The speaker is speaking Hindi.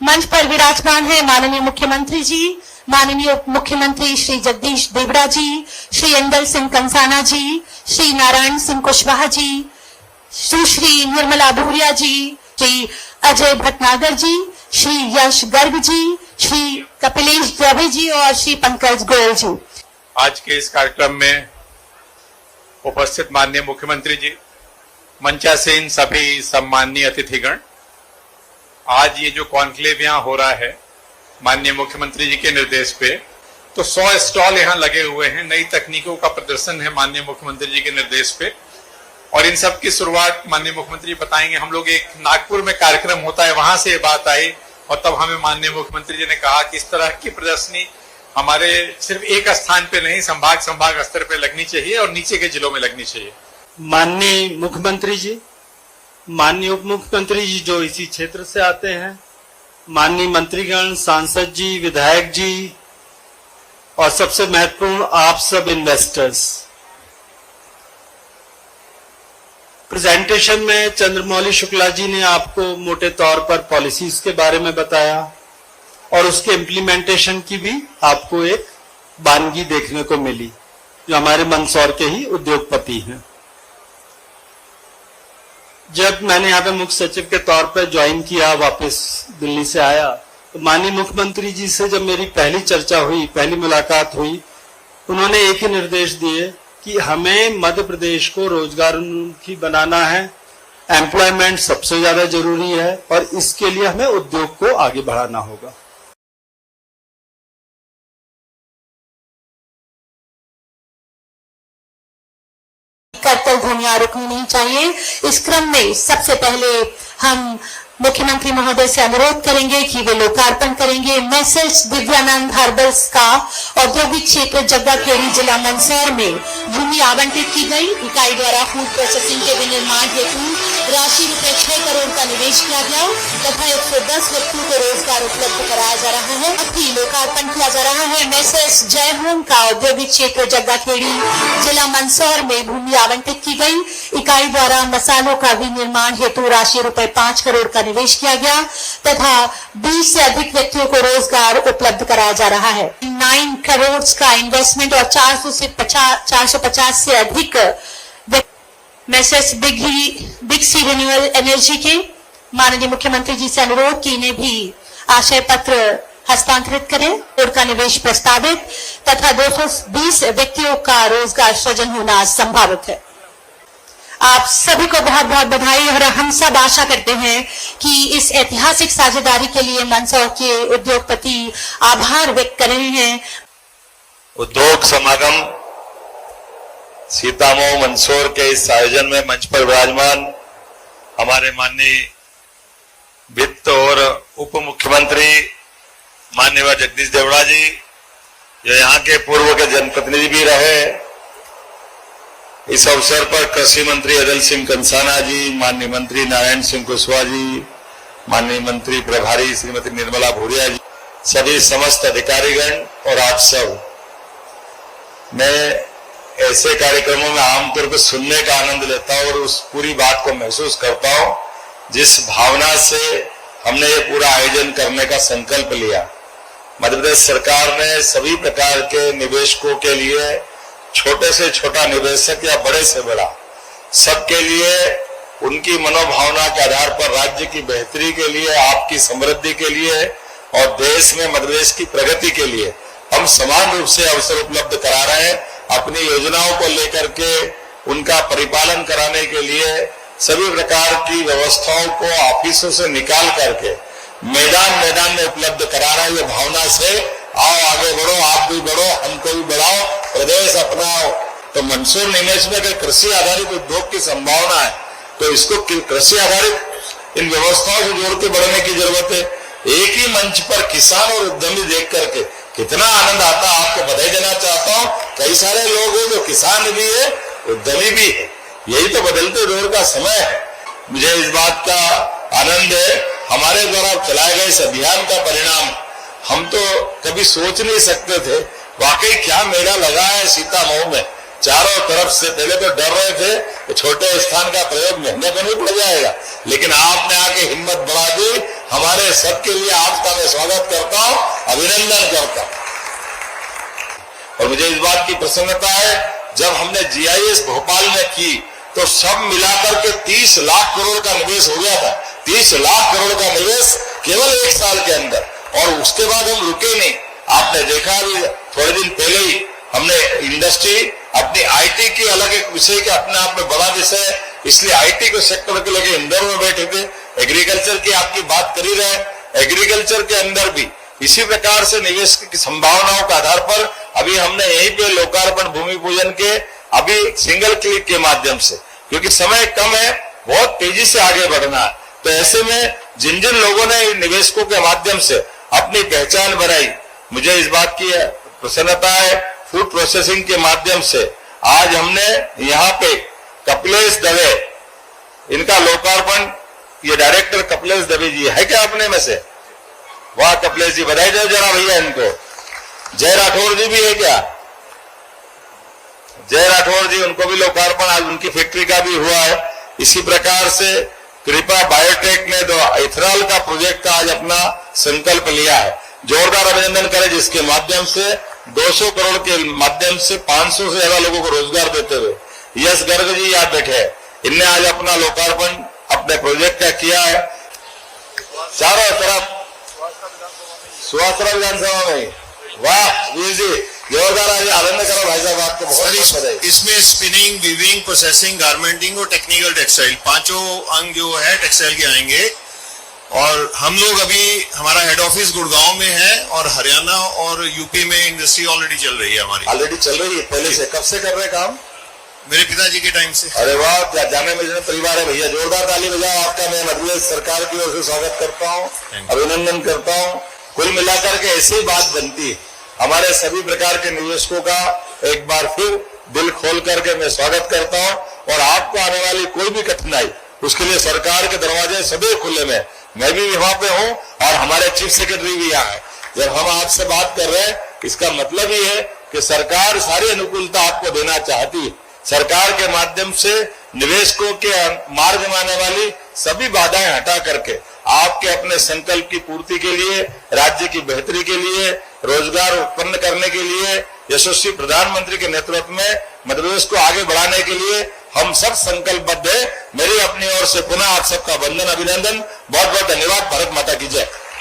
मंच पर विराजमान है माननीय मुख्यमंत्री जी, माननीय उप मुख्यमंत्री श्री जगदीश देवड़ा जी, श्री इंदल सिंह कंसाना जी, श्री नारायण सिंह कुशवाहा जी, सुश्री निर्मला भूरिया जी, श्री अजय भटनागर जी, श्री यश गर्ग जी, श्री कपिलेश दवे जी और श्री पंकज गोयल जी। आज के इस कार्यक्रम में उपस्थित माननीय मुख्यमंत्री जी, मंचासीन सभी सम्माननीय अतिथिगण, आज ये जो कॉन्क्लेव यहाँ हो रहा है माननीय मुख्यमंत्री जी के निर्देश पे, तो 100 स्टॉल यहाँ लगे हुए हैं। नई तकनीकों का प्रदर्शन है माननीय मुख्यमंत्री जी के निर्देश पे, और इन सब की शुरुआत माननीय मुख्यमंत्री जी बताएंगे। हम लोग एक नागपुर में कार्यक्रम होता है, वहां से ये बात आई और तब हमें माननीय मुख्यमंत्री जी ने कहा कि इस तरह की प्रदर्शनी हमारे सिर्फ एक स्थान पे नहीं, संभाग स्तर पे लगनी चाहिए और नीचे के जिलों में लगनी चाहिए। माननीय मुख्यमंत्री जी, माननीय उप मुख्यमंत्री जी जो इसी क्षेत्र से आते हैं, माननीय मंत्रीगण, सांसद जी, विधायक जी, और सबसे महत्वपूर्ण आप सब इन्वेस्टर्स। प्रेजेंटेशन में चंद्रमौली शुक्ला जी ने आपको मोटे तौर पर पॉलिसीज के बारे में बताया और उसके इम्प्लीमेंटेशन की भी आपको एक वानगी देखने को मिली, जो हमारे मंदसौर के ही उद्योगपति हैं। जब मैंने यहाँ पे मुख्य सचिव के तौर पर ज्वाइन किया, वापस दिल्ली से आया, तो माननीय मुख्यमंत्री जी से जब मेरी पहली चर्चा हुई, पहली मुलाकात हुई, उन्होंने एक ही निर्देश दिए कि हमें मध्य प्रदेश को रोजगारोन्मुखी बनाना है, एम्प्लॉयमेंट सबसे ज्यादा जरूरी है और इसके लिए हमें उद्योग को आगे बढ़ाना होगा। कर्तव्य भूमिया रुकनी नहीं चाहिए। इस क्रम में सबसे पहले हम मुख्यमंत्री महोदय से अनुरोध करेंगे कि वे लोकार्पण करेंगे मैसेज दिव्यानंद हर्बल्स का औद्योगिक क्षेत्र जग्गाखेड़ी जिला मंदसौर में भूमि आवंटित की गई। इकाई द्वारा फूड प्रोसेसिंग के विनिर्माण हेतु राशि रुपए 6 करोड़ का निवेश किया गया तथा 110 व्यक्तियों को रोजगार उपलब्ध कराया जा रहा है। अभी लोकार्पण किया जा रहा है मैसेज जय होम का औद्योगिक क्षेत्र जग्गाखेड़ी जिला मंदसौर में भूमि आवंटित की गई। इकाई द्वारा मसालों का विनिर्माण हेतु राशि रुपए 5 करोड़ का निवेश किया गया तथा 20 से अधिक व्यक्तियों को रोजगार उपलब्ध कराया जा रहा है। 9 करोड़ का इन्वेस्टमेंट और 450 से अधिक मैसेज बिग सी रिन्यूएबल एनर्जी के माननीय मुख्यमंत्री जी से अनुरोध कि इन्हें भी आशय पत्र हस्तांतरित करें। करोड़ का निवेश प्रस्तावित तथा 220 व्यक्तियों का रोजगार सृजन होना संभावित है। आप सभी को बहुत बहुत बधाई और हम सब आशा करते हैं कि इस ऐतिहासिक साझेदारी के लिए मंदसौर के उद्योगपति आभार व्यक्त कर रहे हैं। उद्योग समागम सीतामऊ मंदसौर के इस आयोजन में मंच पर विराजमान हमारे माननीय वित्त और उप मुख्यमंत्री माननीय जगदीश देवड़ा जी, जो यहाँ के पूर्व के जनप्रतिनिधि भी रहे, इस अवसर पर कृषि मंत्री अदल सिंह कंसाना जी, माननीय मंत्री नारायण सिंह कुशवाहा जी, माननीय मंत्री प्रभारी श्रीमती निर्मला भूरिया जी, सभी समस्त अधिकारीगण और आप सब। मैं ऐसे कार्यक्रमों में आमतौर पर सुनने का आनंद लेता हूं और उस पूरी बात को महसूस करता हूं जिस भावना से हमने ये पूरा आयोजन करने का संकल्प लिया। मध्य प्रदेश सरकार ने सभी प्रकार के निवेशकों के लिए, छोटे से छोटा निवेशक या बड़े से बड़ा, सबके लिए उनकी मनोभावना के आधार पर राज्य की बेहतरी के लिए, आपकी समृद्धि के लिए और देश में मध्य प्रदेश की प्रगति के लिए हम समान रूप से अवसर उपलब्ध करा रहे हैं। अपनी योजनाओं को लेकर के उनका परिपालन कराने के लिए सभी प्रकार की व्यवस्थाओं को ऑफिसों से निकाल करके मैदान में उपलब्ध करा रहे हैं। ये भावना से आओ आगे बढ़ो, आप भी बढ़ो, हमको भी बढ़ाओ, प्रदेश अपनाओ। तो मंदसौर निवेश में अगर कृषि आधारित उद्योग की संभावना है तो इसको कृषि आधारित इन व्यवस्थाओं से जोड़ के बढ़ने की जरूरत है। एक ही मंच पर किसान और उद्यमी देख करके कितना आनंद आता है। आपको बधाई देना चाहता हूँ, कई सारे लोग हैं जो किसान भी है, उद्यमी भी है। यही तो बदलते दौर का समय है। मुझे इस बात का आनंद है, हमारे द्वारा चलाए गए इस अभियान का परिणाम हम तो कभी सोच नहीं सकते थे। वाकई क्या मेला लगा है सीतामऊ में, चारों तरफ से। पहले तो डर रहे थे कि छोटे स्थान का प्रयोग महंगा तो नहीं पड़ जाएगा, लेकिन आपने आके हिम्मत बढ़ा दी, हमारे सबके लिए आपका मैं स्वागत करता हूं, अभिनंदन करता हूं। और मुझे इस बात की प्रसन्नता है, जब हमने GIS भोपाल में की तो सब मिलाकर के 30 लाख करोड़ का निवेश हो गया था। 30 लाख करोड़ का निवेश केवल 1 साल के अंदर, और उसके बाद हम रुके नहीं। आपने देखा भी थोड़े दिन पहले ही हमने इंडस्ट्री अपनी IT की अलग एक विषय के अपने आप में बड़ा विषय, इसलिए IT को सेक्टर के लेके इंदौर में बैठे थे। एग्रीकल्चर की आपकी बात कर ही रहे, एग्रीकल्चर के अंदर भी इसी प्रकार से निवेश की संभावनाओं के आधार पर अभी हमने यहीं पे लोकार्पण भूमि पूजन के अभी सिंगल क्लिक के माध्यम से, क्योंकि समय कम है, बहुत तेजी से आगे बढ़ना है, तो ऐसे में जिन जिन लोगों ने निवेशकों के माध्यम से अपनी पहचान बनाई, मुझे इस बात की प्रसन्नता है। फूड प्रोसेसिंग के माध्यम से आज हमने यहाँ पे कपिलेश दवे, इनका लोकार्पण, ये डायरेक्टर कपिलेश दवे जी है क्या अपने में से? वाह कपिलेश जी, बधाई दो जरा भैया इनको। जय राठौर जी भी है क्या? जय राठौर जी, उनको भी लोकार्पण आज उनकी फैक्ट्री का भी हुआ है। इसी प्रकार से कृपा बायोटेक ने इथेनॉल का प्रोजेक्ट का आज अपना संकल्प लिया है। जोरदार अभिनंदन करें, जिसके माध्यम से 200 करोड़ के माध्यम से 500 से ज्यादा लोगों को रोजगार देते हुए यश गर्ग जी यहाँ बैठे हैं, इनने आज अपना लोकार्पण अपने प्रोजेक्ट का किया है। चारों तरफ सुहासरा विधानसभा में, वाह वीर जी, जोरदार आज आनंद करो भाई साहब, आपको बहुत बधाई। इसमें स्पिनिंग, वीविंग, प्रोसेसिंग, गारमेंटिंग और टेक्निकल टेक्सटाइल, पांचों अंग जो है टेक्सटाइल के आएंगे। और हम लोग अभी, हमारा हेड ऑफिस गुड़गांव में है और हरियाणा और यूपी में इंडस्ट्री ऑलरेडी चल रही है हमारी। ऑलरेडी चल रही है पहले से? कब से कर रहे काम? मेरे पिताजी के टाइम से। अरे वाह, जाने में परिवार है भैया, जोरदार ताली बजाओ। आपका मैं मध्य प्रदेश सरकार की ओर से स्वागत करता हूँ, अभिनंदन करता हूँ। कुल मिलाकर के ऐसी बात बनती है, हमारे सभी प्रकार के निवेशकों का एक बार फिर दिल खोल करके मैं स्वागत करता हूँ। और आपको आने वाली कोई भी कठिनाई, उसके लिए सरकार के दरवाजे सदैव खुले में, मैं भी वहां पे हूँ और हमारे चीफ सेक्रेटरी भी यहाँ है। जब हम आपसे बात कर रहे हैं, इसका मतलब ये है कि सरकार सारी अनुकूलता आपको देना चाहती है। सरकार के माध्यम से निवेशकों के मार्ग में आने वाली सभी बाधाएं हटा करके आपके अपने संकल्प की पूर्ति के लिए, राज्य की बेहतरी के लिए, रोजगार उत्पन्न करने के लिए, यशस्वी प्रधानमंत्री के नेतृत्व में मध्य प्रदेश को आगे बढ़ाने के लिए हम सब संकल्पबद्ध है। मेरी अपनी ओर से पुनः आप सबका वंदन, अभिनंदन, बहुत बहुत धन्यवाद। भारत माता की जय।